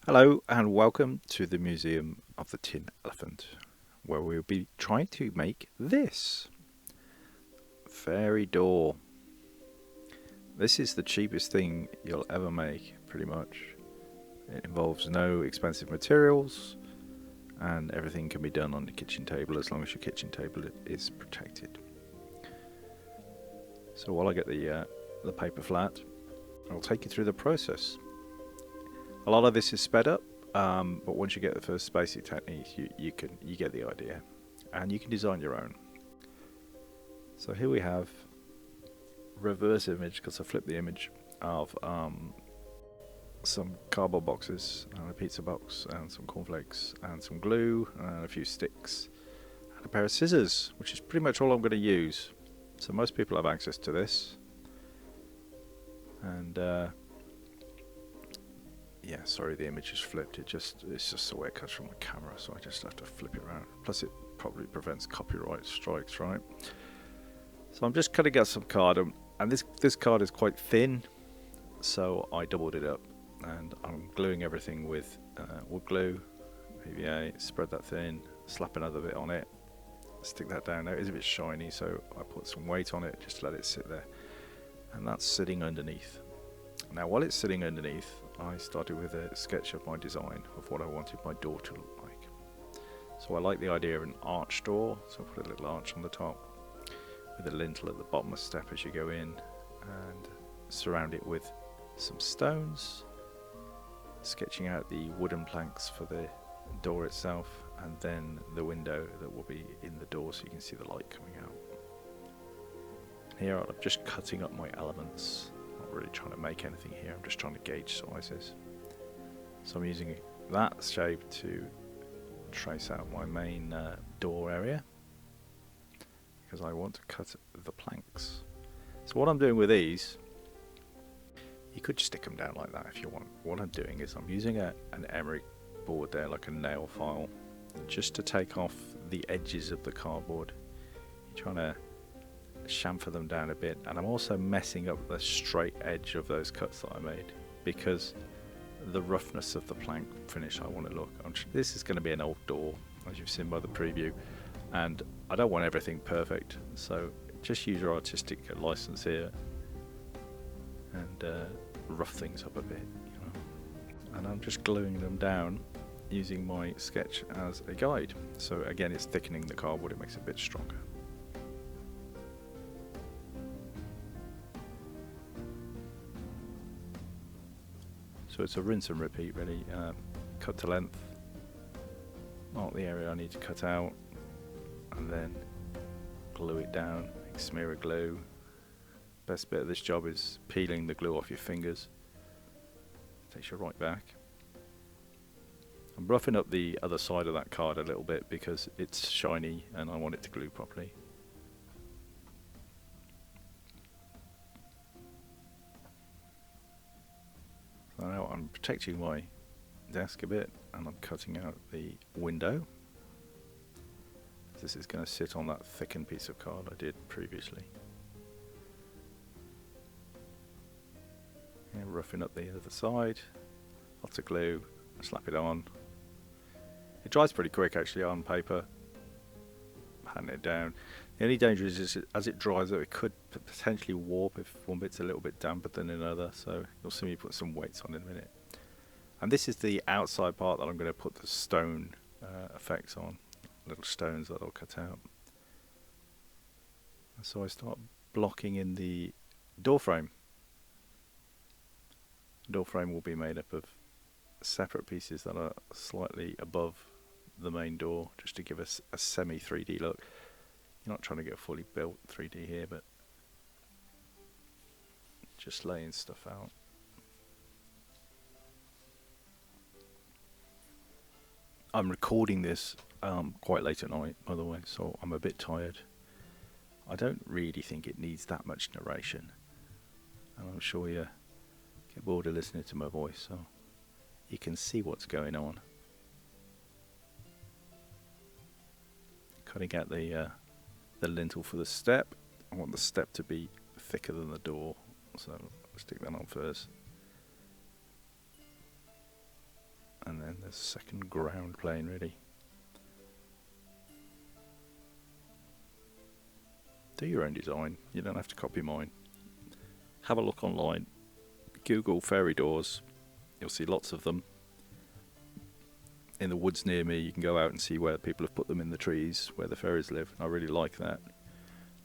Hello and welcome to the Museum of the Tin Elephant, where we'll be trying to make this fairy door. This is the cheapest thing you'll ever make, pretty much. It involves no expensive materials, and everything can be done on the kitchen table as long as your kitchen table is protected. So while I get the paper flat, I'll take you through the process. A lot of this is sped up, but once you get the first basic techniques, you get the idea, and you can design your own. So here we have reverse image, because I flipped the image of some cardboard boxes and a pizza box and some cornflakes and some glue and a few sticks and a pair of scissors, which is pretty much all I'm going to use. So most people have access to this, and yeah, sorry, the image is flipped. It's just the way it cuts from the camera, so I just have to flip it around. Plus, it probably prevents copyright strikes, right? So I'm just cutting out some card, and this card is quite thin, so I doubled it up, and I'm gluing everything with wood glue, PVA. Spread that thin, slap another bit on it, stick that down. Now it is a bit shiny, so I put some weight on it just to let it sit there, and that's sitting underneath. Now, while it's sitting underneath, I started with a sketch of my design of what I wanted my door to look like. So I like the idea of an arch door, so I put a little arch on the top with a lintel at the bottom of the step as you go in, and surround it with some stones, sketching out the wooden planks for the door itself, and then the window that will be in the door so you can see the light coming out. Here I'm just cutting up my elements. Not really trying to make anything here, I'm just trying to gauge sizes. So I'm using that shape to trace out my main door area, because I want to cut the planks. So what I'm doing with these, you could stick them down like that if you want. What I'm doing is I'm using an emery board there, like a nail file, just to take off the edges of the cardboard. You're trying to chamfer them down a bit, and I'm also messing up the straight edge of those cuts that I made, because the roughness of the plank finish I want to look. This is going to be an old door, as you've seen by the preview, and I don't want everything perfect, so just use your artistic license here and rough things up a bit, you know. And I'm just gluing them down using my sketch as a guide. So again, it's thickening the cardboard, it makes it a bit stronger. So it's a rinse and repeat, really. Cut to length, mark the area I need to cut out, and then glue it down, smear a glue. Best bit of this job is peeling the glue off your fingers. Takes you right back. I'm roughing up the other side of that card a little bit because it's shiny and I want it to glue properly. So now I'm protecting my desk a bit, and I'm cutting out the window. This is going to sit on that thickened piece of card I did previously. And roughing up the other side, lots of glue, slap it on. It dries pretty quick actually on paper. Patting it down. The only danger is as it dries up, it could potentially warp if one bit's a little bit damper than another, so you'll see me put some weights on in a minute. And this is the outside part that I'm going to put the stone effects on, little stones that I'll cut out. So I start blocking in the door frame. The door frame will be made up of separate pieces that are slightly above the main door, just to give us a semi 3D look. You're not trying to get fully built 3D here, but just laying stuff out. I'm recording this quite late at night, by the way, so I'm a bit tired. I don't really think it needs that much narration, and I'm sure you get bored of listening to my voice, so you can see what's going on. Cutting out the lintel for the step. I want the step to be thicker than the door, so I'll stick that on first. and then there's a second ground plane really. Do your own design, you don't have to copy mine. Have a look online, Google fairy doors, you'll see lots of them. In the woods near me you can go out and see where people have put them in the trees where the fairies live, and I really like that.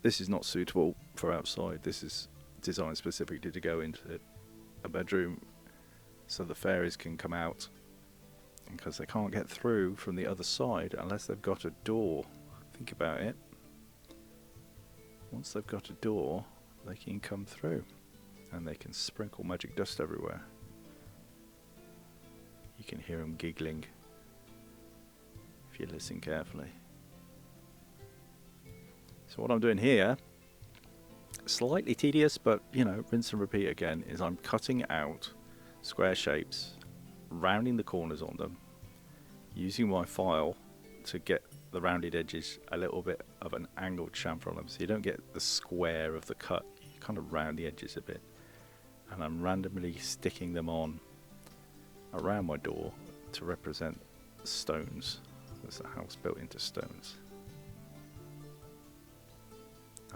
This is not suitable for outside, this is designed specifically to go into a bedroom so the fairies can come out, because they can't get through from the other side unless they've got a door. Think about it. Once they've got a door, they can come through and they can sprinkle magic dust everywhere. You can hear them giggling if you listen carefully. So what I'm doing here, slightly tedious, but you know, rinse and repeat again, is I'm cutting out square shapes, rounding the corners on them, using my file to get the rounded edges a little bit of an angled chamfer on them, so you don't get the square of the cut, you kind of round the edges a bit. And I'm randomly sticking them on around my door to represent stones. There's a house built into stones.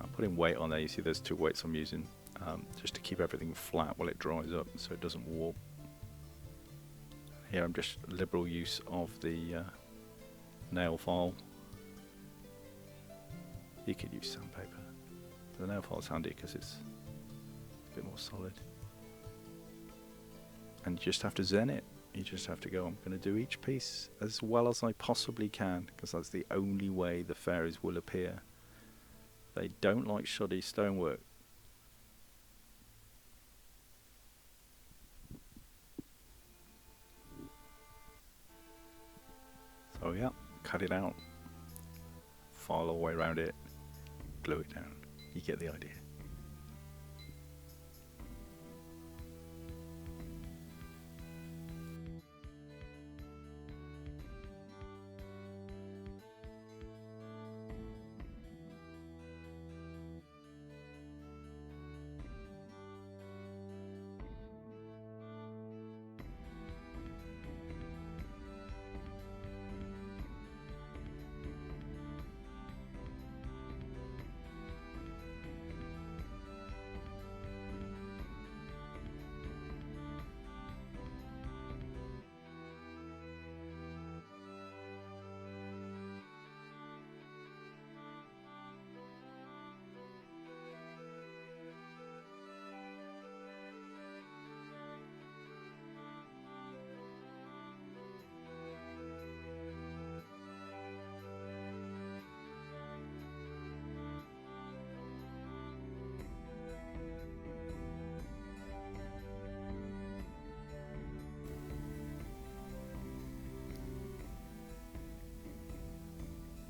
I'm putting weight on there, you see there's 2 weights I'm using, just to keep everything flat while it dries up so it doesn't warp. Here I'm just liberal use of the nail file. You could use sandpaper. The nail file's handy because it's a bit more solid. And you just have to zen it. You just have to go, I'm going to do each piece as well as I possibly can, because that's the only way the fairies will appear. They don't like shoddy stonework. So yeah, cut it out, file all the way around it, glue it down. You get the idea.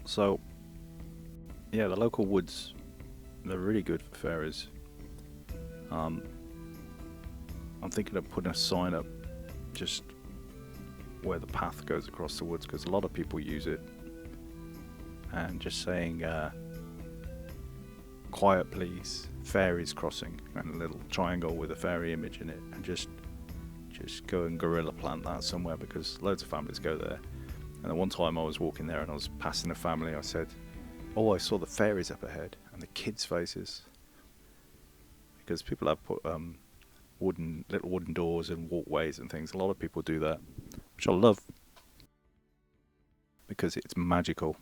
So, yeah, the local woods, they're really good for fairies. I'm thinking of putting a sign up just where the path goes across the woods, because a lot of people use it, and just saying quiet please, fairies crossing, and a little triangle with a fairy image in it, and just go and gorilla plant that somewhere, because loads of families go there. And at one time I was walking there and I was passing a family, I said, oh, I saw the fairies up ahead, and the kids' faces, because people have put little wooden doors and walkways and things. A lot of people do that, which I love, because it's magical.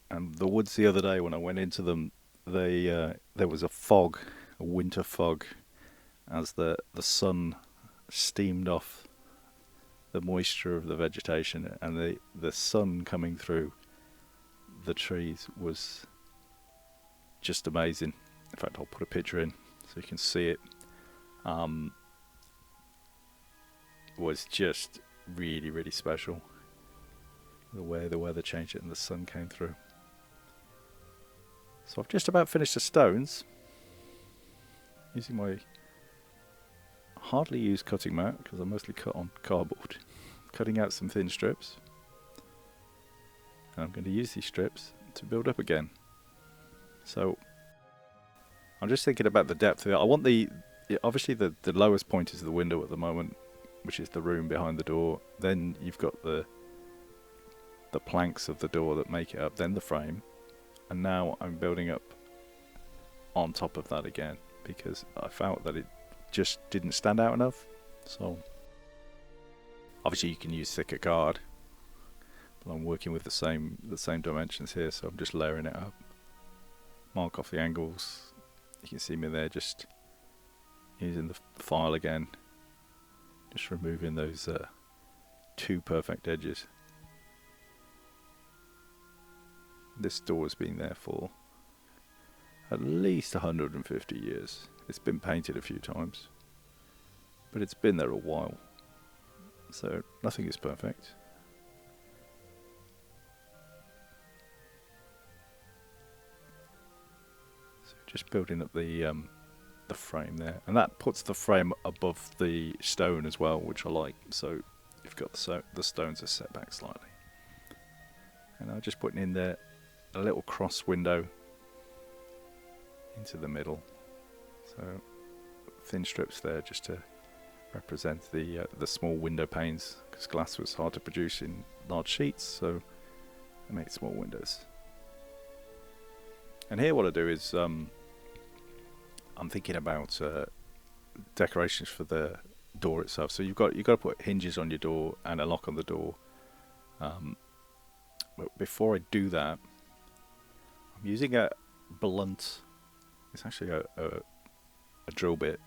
And the woods the other day when I went into them, there was a fog, a winter fog, as the sun steamed off the moisture of the vegetation, and the sun coming through the trees was just amazing. In fact, I'll put a picture in so you can see it. Was just really, really special. The way the weather changed it and the sun came through. So I've just about finished the stones using my hardly used cutting mat, because I mostly cut on cardboard, cutting out some thin strips, and I'm going to use these strips to build up again. So I'm just thinking about the depth of it. I want the obviously the lowest point is the window at the moment, which is the room behind the door. Then you've got the planks of the door that make it up, then the frame, and now I'm building up on top of that again because I felt that it just didn't stand out enough. So obviously you can use thicker card, but I'm working with the same dimensions here, so I'm just layering it up. Mark off the angles. You can see me there just using the file again, just removing those two perfect edges. This door has been there for at least 150 years. It's been painted a few times, but it's been there a while, so nothing is perfect. So just building up the frame there, and that puts the frame above the stone as well, which I like. So you've got the stones are set back slightly, and I'm just putting in there a little cross window into the middle, so thin strips there just to represent the small window panes, because glass was hard to produce in large sheets, so I made small windows. And here what I do is I'm thinking about decorations for the door itself. So you've got to put hinges on your door and a lock on the door. But before I do that, I'm using a blunt. It's actually a drill bit,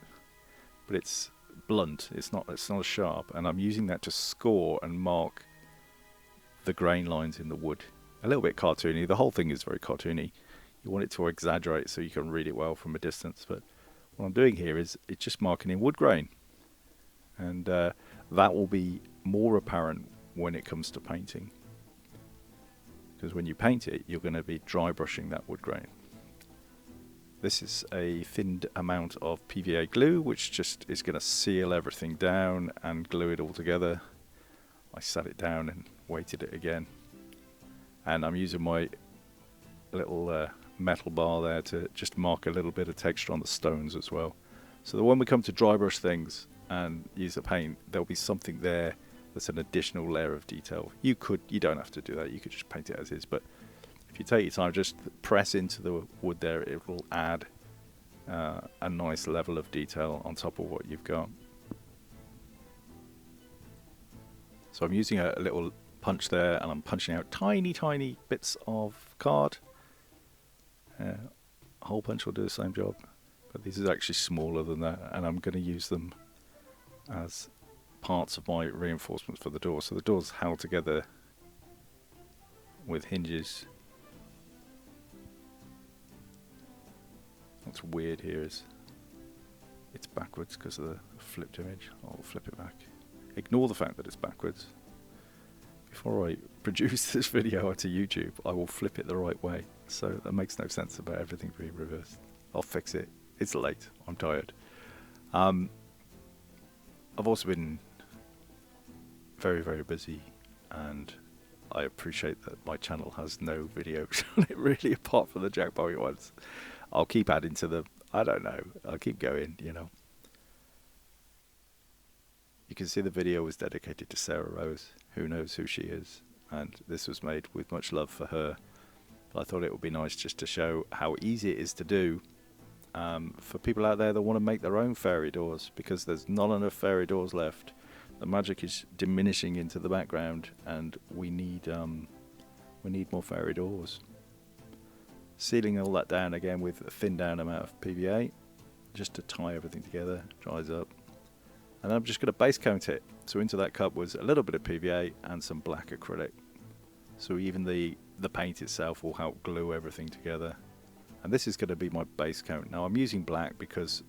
but it's blunt. It's not sharp, and I'm using that to score and mark the grain lines in the wood. A little bit cartoony. The whole thing is very cartoony. You want it to exaggerate so you can read it well from a distance, but what I'm doing here is it's just marking in wood grain, and that will be more apparent when it comes to painting, because when you paint it you're going to be dry brushing that wood grain. This is a thinned amount of PVA glue, which just is going to seal everything down and glue it all together. I sat it down and weighted it again, and I'm using my little metal bar there to just mark a little bit of texture on the stones as well, so that when we come to dry brush things and use the paint, there'll be something there that's an additional layer of detail. You don't have to do that, you could just paint it as is, but if you take your time, just press into the wood there, it will add a nice level of detail on top of what you've got. So I'm using a little punch there, and I'm punching out tiny bits of card. A hole punch will do the same job, but this is actually smaller than that, and I'm going to use them as parts of my reinforcements for the door. So the door's held together with hinges. What's weird here is it's backwards because of the flipped image. I'll flip it back. Ignore the fact that it's backwards. Before I produce this video onto YouTube, I will flip it the right way. So that makes no sense about everything being reversed. I'll fix it. It's late. I'm tired. I've also been very, very busy, and I appreciate that my channel has no videos on it really, apart from the Jack Bowie ones. I'll keep adding to them. I don't know. I'll keep going, you know. You can see the video was dedicated to Sarah Rose. Who knows who she is? And this was made with much love for her. But I thought it would be nice just to show how easy it is to do for people out there that want to make their own fairy doors, because there's not enough fairy doors left. The magic is diminishing into the background, and we need more fairy doors. Sealing all that down again with a thin down amount of PVA, just to tie everything together, dries up. And then I'm just going to base coat it. So into that cup was a little bit of PVA and some black acrylic. So even the paint itself will help glue everything together. And this is going to be my base coat. Now I'm using black because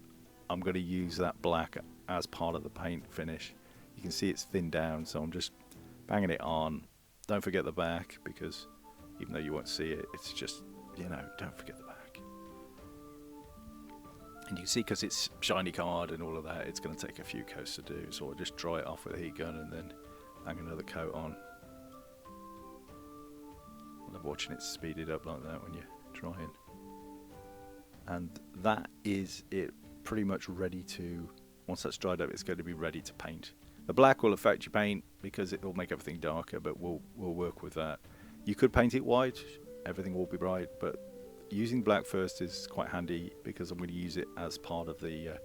I'm going to use that black as part of the paint finish. You can see it's thinned down, so I'm just banging it on. Don't forget the back, because even though you won't see it, it's just, you know, don't forget the back. And you can see, because it's shiny card and all of that, it's going to take a few coats to do. So I'll just dry it off with a heat gun and then hang another coat on. I love watching it speeded up like that when you're drying. And that is it pretty much ready to, once that's dried up, it's going to be ready to paint. The black will affect your paint because it will make everything darker, but we'll work with that. You could paint it white, everything will be bright, but using black first is quite handy because I'm going to use it as part of the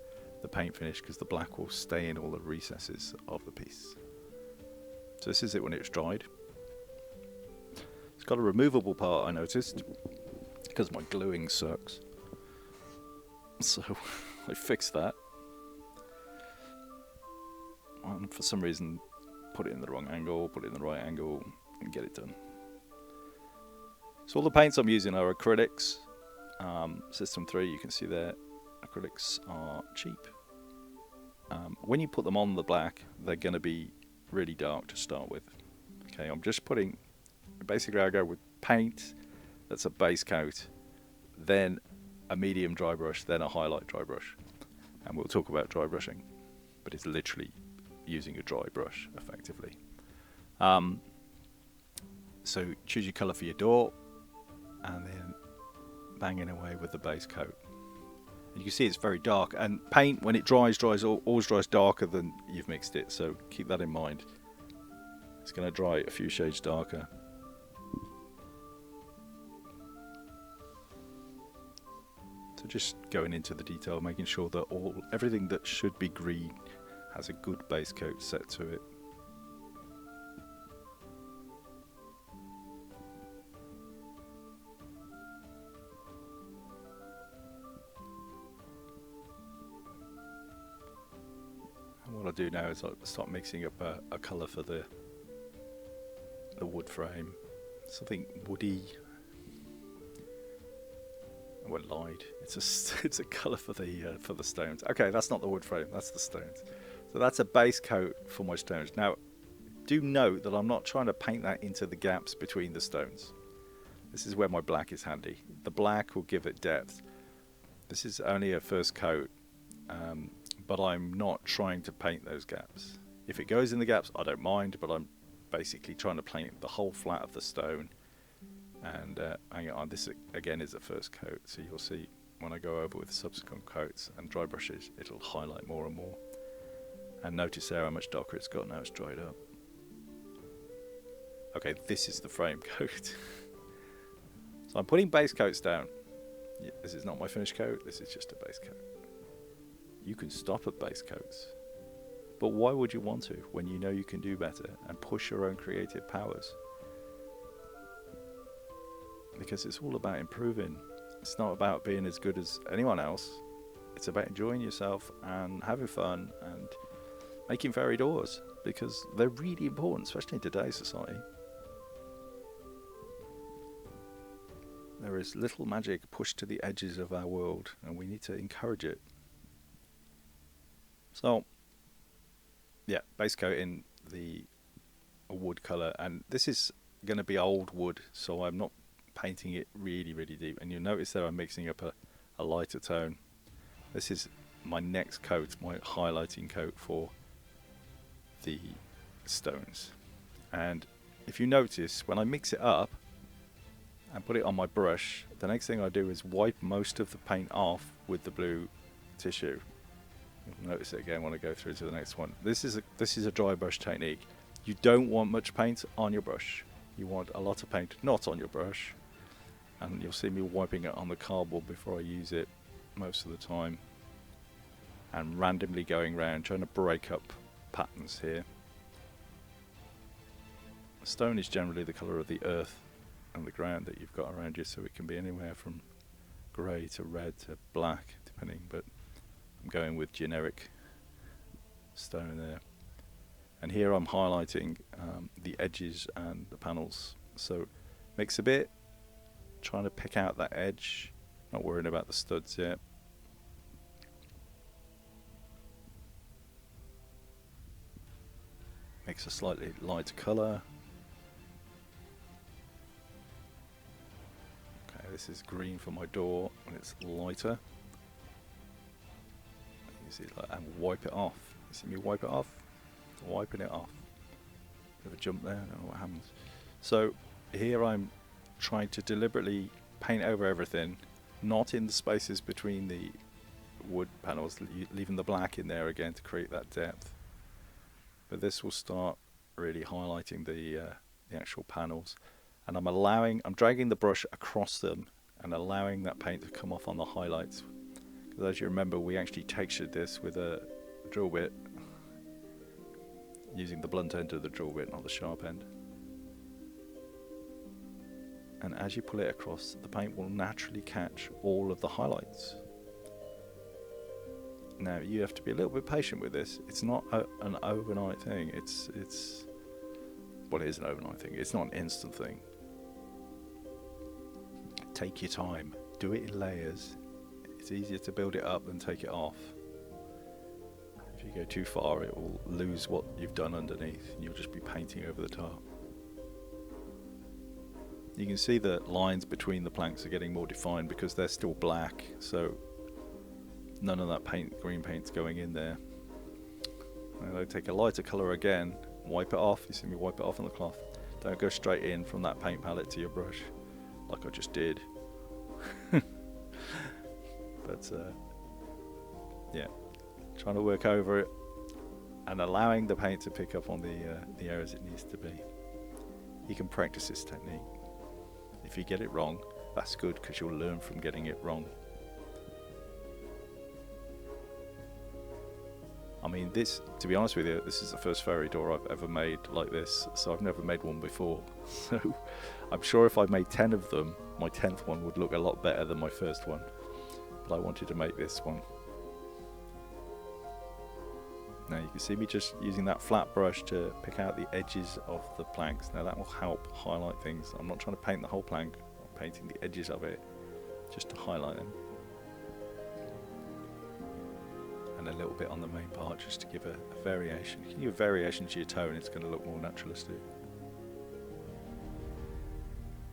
paint finish, because the black will stay in all the recesses of the piece. So this is it when it's dried. It's got a removable part, I noticed, because my gluing sucks. So I fixed that. And for some reason, put it in the wrong angle, put it in the right angle, and get it done. So all the paints I'm using are acrylics. System 3, you can see there, acrylics are cheap. When you put them on the black, they're going to be really dark to start with. Okay, I'm just putting, basically I go with paint that's a base coat, then a medium dry brush, then a highlight dry brush. And we'll talk about dry brushing, but it's literally using a dry brush effectively. So choose your colour for your door, and then banging away with the base coat. You can see it's very dark, and paint, when it dries always dries darker than you've mixed it, so keep that in mind. It's going to dry a few shades darker. So just going into the detail, making sure that everything that should be green has a good base coat set to it. And what I do now is I start mixing up a colour for the wood frame. Something woody. I won't lie. It's a colour for the stones. Okay, that's not the wood frame. That's the stones. So that's a base coat for my stones. Now, do note that I'm not trying to paint that into the gaps between the stones. This is where my black is handy. The black will give it depth. This is only a first coat, but I'm not trying to paint those gaps. If it goes in the gaps, I don't mind, but I'm basically trying to paint the whole flat of the stone. And hang on, this again is a first coat, so you'll see when I go over with subsequent coats and dry brushes, it'll highlight more and more. And notice there how much darker it's got now it's dried up. Okay, this is the frame coat. So I'm putting base coats down. Yeah, this is not my finished coat, this is just a base coat. You can stop at base coats. But why would you want to when you know you can do better and push your own creative powers? Because it's all about improving. It's not about being as good as anyone else. It's about enjoying yourself and having fun and making fairy doors, because they're really important, especially in today's society. There is little magic pushed to the edges of our world, and we need to encourage it. So, yeah, base coat in a wood colour, and this is going to be old wood, so I'm not painting it really, really deep. And you'll notice that I'm mixing up a lighter tone. This is my next coat, my highlighting coat for the stones. And if you notice, when I mix it up and put it on my brush, the next thing I do is wipe most of the paint off with the blue tissue. You'll notice it again when I go through to the next one. This is a dry brush technique. You don't want much paint on your brush. You want a lot of paint not on your brush. And you'll see me wiping it on the cardboard before I use it most of the time. And randomly going around trying to break up patterns here. Stone is generally the colour of the earth and the ground that you've got around you, so it can be anywhere from grey to red to black, depending, but I'm going with generic stone there. And here I'm highlighting the edges and the panels. So mix a bit, trying to pick out that edge, not worrying about the studs yet. Mix a slightly lighter colour. Okay, this is green for my door when it's lighter. You see, and wipe it off. You see me wipe it off? Wiping it off. Bit of a jump there, I don't know what happens. So here I'm trying to deliberately paint over everything, not in the spaces between the wood panels, leaving the black in there again to create that depth. But this will start really highlighting the actual panels, and I'm dragging the brush across them and allowing that paint to come off on the highlights. Because as you remember, we actually textured this with a drill bit, using the blunt end of the drill bit, not the sharp end. And as you pull it across, the paint will naturally catch all of the highlights. Now you have to be a little bit patient with this. It's not an overnight thing. Well, it is an overnight thing. It's not an instant thing. Take your time. Do it in layers. It's easier to build it up than take it off. If you go too far, it will lose what you've done underneath, and you'll just be painting over the top. You can see the lines between the planks are getting more defined because they're still black, so none of that green paint's going in there. And I take a lighter colour again, wipe it off. You see me wipe it off on the cloth. Don't go straight in from that paint palette to your brush, like I just did. But yeah, trying to work over it and allowing the paint to pick up on the areas it needs to be. You can practice this technique. If you get it wrong, that's good, because you'll learn from getting it wrong. I mean, to be honest with you, this is the first fairy door I've ever made like this, so I've never made one before. So I'm sure if I made 10 of them, my 10th one would look a lot better than my first one. But I wanted to make this one. Now you can see me just using that flat brush to pick out the edges of the planks. Now that will help highlight things. I'm not trying to paint the whole plank, I'm painting the edges of it just to highlight them. And a little bit on the main part just to give a variation. You can give a variation to your tone, it's going to look more naturalistic.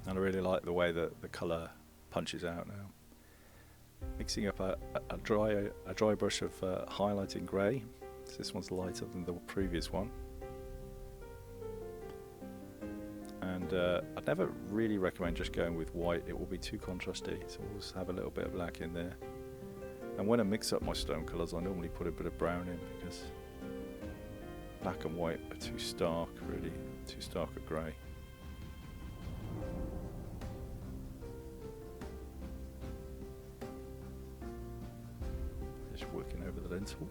And I really like the way that the colour punches out now. Mixing up a dry brush of highlighting grey. So this one's lighter than the previous one. And I'd never really recommend just going with white, it will be too contrasty, so we'll just have a little bit of black in there. And when I mix up my stone colours, I normally put a bit of brown in, because black and white are too stark, really, too stark a grey. Just working over the lintel.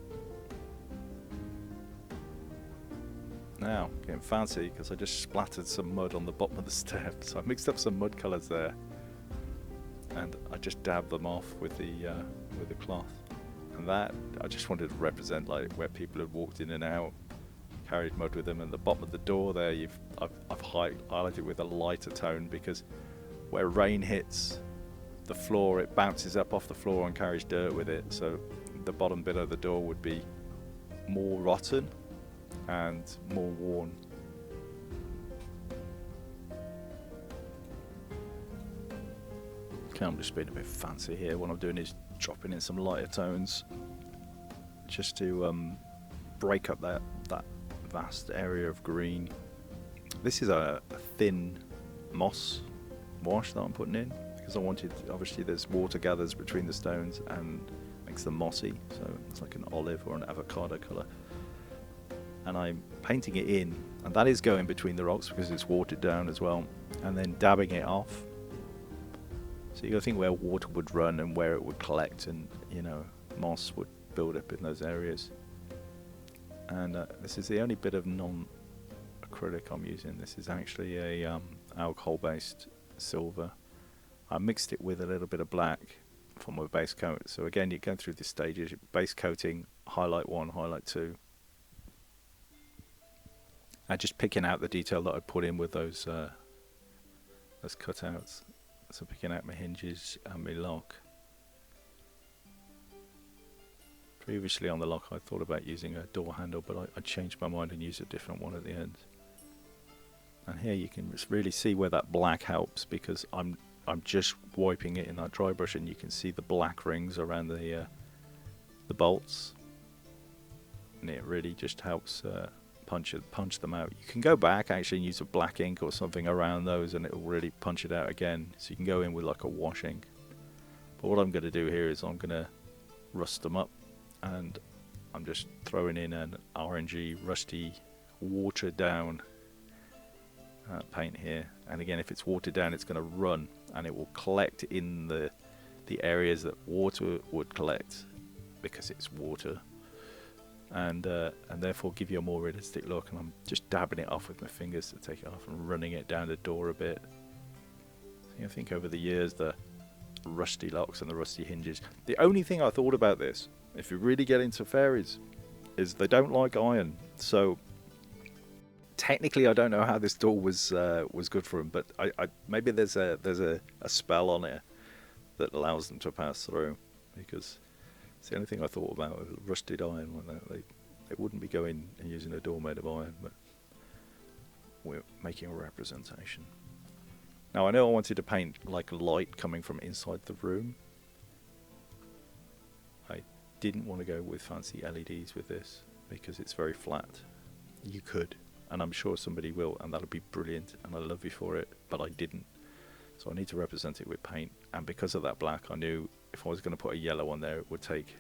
Now, getting fancy, because I just splattered some mud on the bottom of the steps. So I mixed up some mud colours there, and I just dabbed them off with the cloth. And that, I just wanted to represent like where people had walked in and out, carried mud with them. And the bottom of the door there, I've highlighted with a lighter tone, because where rain hits the floor, it bounces up off the floor and carries dirt with it. So the bottom bit of the door would be more rotten and more worn. Okay, I'm just being a bit fancy here. What I'm doing is dropping in some lighter tones just to break up that vast area of green. This is a thin moss wash that I'm putting in, because I wanted, obviously there's water gathers between the stones and makes them mossy, so it's like an olive or an avocado colour. And I'm painting it in, and that is going between the rocks because it's watered down as well, and then dabbing it off. So you got to think where water would run and where it would collect, and moss would build up in those areas. And this is the only bit of non-acrylic I'm using. This is actually a alcohol-based silver. I mixed it with a little bit of black for my base coat. So again, you're going through the stages: base coating, highlight 1, highlight 2. And just picking out the detail that I put in with those cutouts. So picking out my hinges and my lock. Previously on the lock I thought about using a door handle, but I changed my mind and used a different one at the end. And here you can really see where that black helps, because I'm just wiping it in that dry brush, and you can see the black rings around the bolts. And it really just helps punch them out. You can go back actually and use a black ink or something around those, and it will really punch it out again. So you can go in with like a wash ink. But what I'm going to do here is I'm going to rust them up, and I'm just throwing in an orangey, rusty, watered down paint here. And again, if it's watered down, it's going to run and it will collect in the areas that water would collect because it's water, and therefore give you a more realistic look. And I'm just dabbing it off with my fingers to take it off and running it down the door a bit. I think over the years the rusty locks and the rusty hinges. The only thing I thought about this, if you really get into fairies, is they don't like iron. So technically, I don't know how this door was good for them, but I maybe there's a spell on it that allows them to pass through, because it's the only thing I thought about with rusted iron. They wouldn't be going and using a door made of iron, but we're making a representation. Now, I know I wanted to paint like light coming from inside the room. I didn't want to go with fancy LEDs with this because it's very flat. You could, and I'm sure somebody will, and that'll be brilliant, and I love you for it, but I didn't. So I need to represent it with paint, and because of that black, I knew if I was going to put a yellow on there, it would take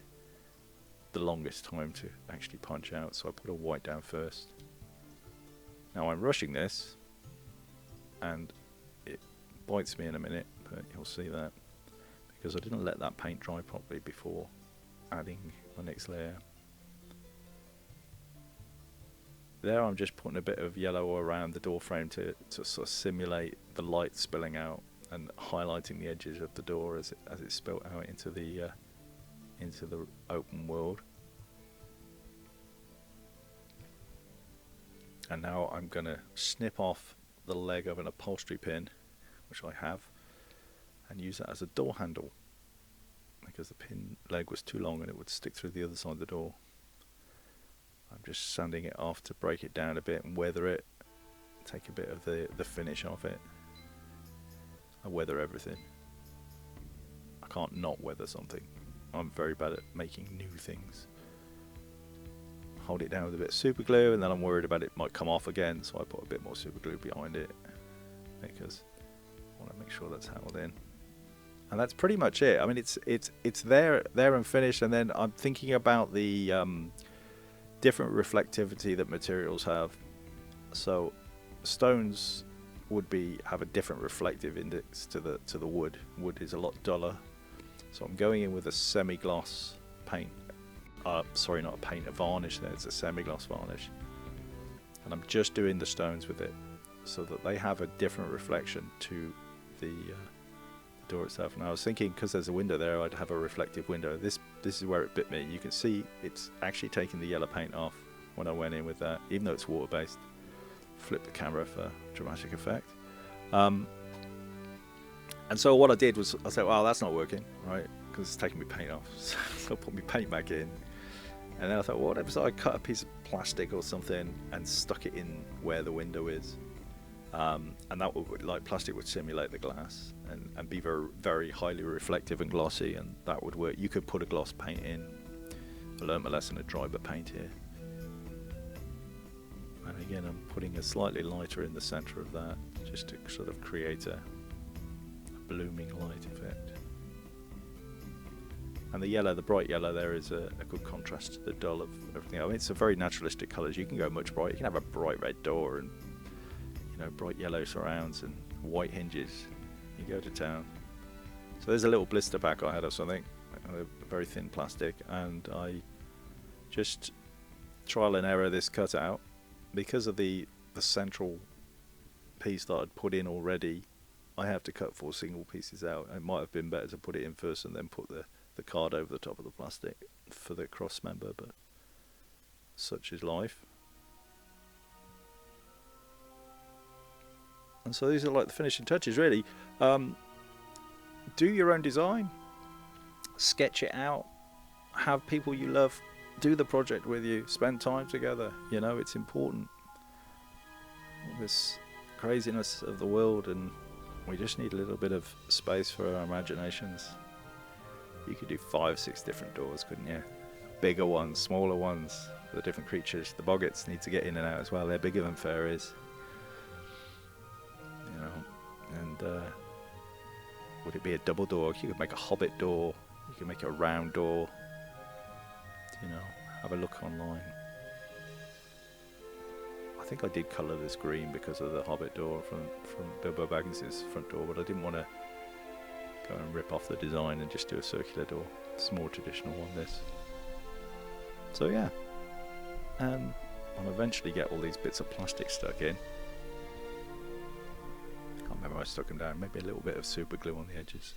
the longest time to actually punch out, so I put a white down first. Now I'm rushing this, and it bites me in a minute, but you'll see that, because I didn't let that paint dry properly before adding my next layer. There I'm just putting a bit of yellow around the door frame to sort of simulate the light spilling out and highlighting the edges of the door as it's spilt out into the open world. And now I'm going to snip off the leg of an upholstery pin, which I have, and use that as a door handle, because the pin leg was too long and it would stick through the other side of the door. I'm just sanding it off to break it down a bit and weather it, take a bit of the finish off it. I weather everything. I can't not weather something. I'm very bad at making new things. Hold it down with a bit of super glue, and then I'm worried about it might come off again, so I put a bit more super glue behind it, because I want to make sure that's held in. And that's pretty much it. I mean, it's there and finished, and then I'm thinking about the different reflectivity that materials have. So stones would have a different reflective index to the wood. Wood is a lot duller, so I'm going in with a semi-gloss paint. Sorry, not a paint, a varnish. There, it's a semi-gloss varnish, and I'm just doing the stones with it so that they have a different reflection to the door itself. And I was thinking, because there's a window there, I'd have a reflective window. This is where it bit me. You can see it's actually taking the yellow paint off when I went in with that, even though it's water based. Flip the camera for dramatic effect. And so what I did was I said, well, that's not working, right, because it's taking my paint off. So I put my paint back in, and then I thought, well, what if I cut a piece of plastic or something and stuck it in where the window is, and that would, like, plastic would simulate the glass and be very, very highly reflective and glossy, and that would work. You could put a gloss paint in. I learned my lesson at dry but paint here. And again, I'm putting a slightly lighter in the center of that, just to sort of create a blooming light effect. And the yellow, the bright yellow there, is a good contrast to the dull of everything. I mean, it's a very naturalistic colours. You can go much brighter. You can have a bright red door and, you know, bright yellow surrounds and white hinges. You go to town. So there's a little blister pack I had of something, a very thin plastic, and I just trial and error this cut out. Because of the central piece that I'd put in already, I have to cut 4 single pieces out. It might have been better to put it in first and then put the card over the top of the plastic for the cross member, but such is life. And so these are like the finishing touches, really. Do your own design, sketch it out, have people you love do the project with you, spend time together. You know, it's important. All this craziness of the world, and we just need a little bit of space for our imaginations. You could do 5, 6 different doors, couldn't you? Bigger ones, smaller ones, the different creatures. The boggets need to get in and out as well. They're bigger than fairies. You know, and would it be a double door? You could make a hobbit door. You could make a round door. you know, have a look online. I think I did colour this green because of the Hobbit door from Bilbo Baggins' front door, but I didn't want to go and rip off the design and just do a circular door. It's a more traditional one, this. So yeah, I'll eventually get all these bits of plastic stuck in. Can't remember I stuck them down. Maybe a little bit of super glue on the edges.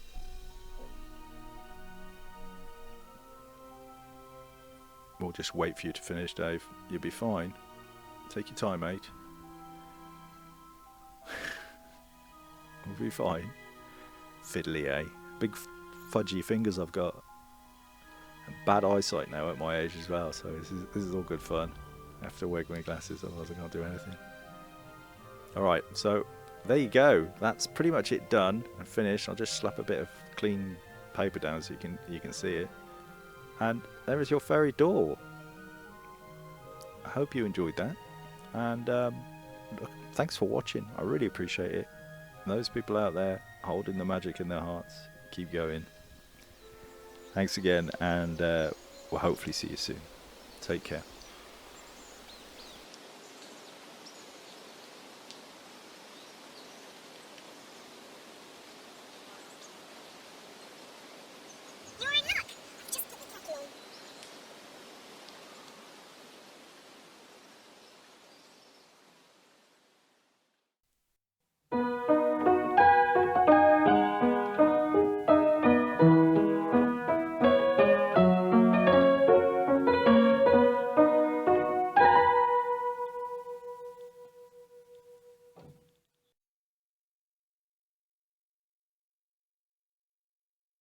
We'll just wait for you to finish, Dave. You'll be fine. Take your time, mate. We'll be fine. Fiddly, eh? Big fudgy fingers I've got. And bad eyesight now at my age as well, so this is all good fun. I have to wear my glasses, otherwise I can't do anything. Alright, so there you go. That's pretty much it done and finished. I'll just slap a bit of clean paper down so you can see it. And there is your fairy door. I hope you enjoyed that. And look, thanks for watching. I really appreciate it. And those people out there holding the magic in their hearts, keep going. Thanks again, and we'll hopefully see you soon. Take care.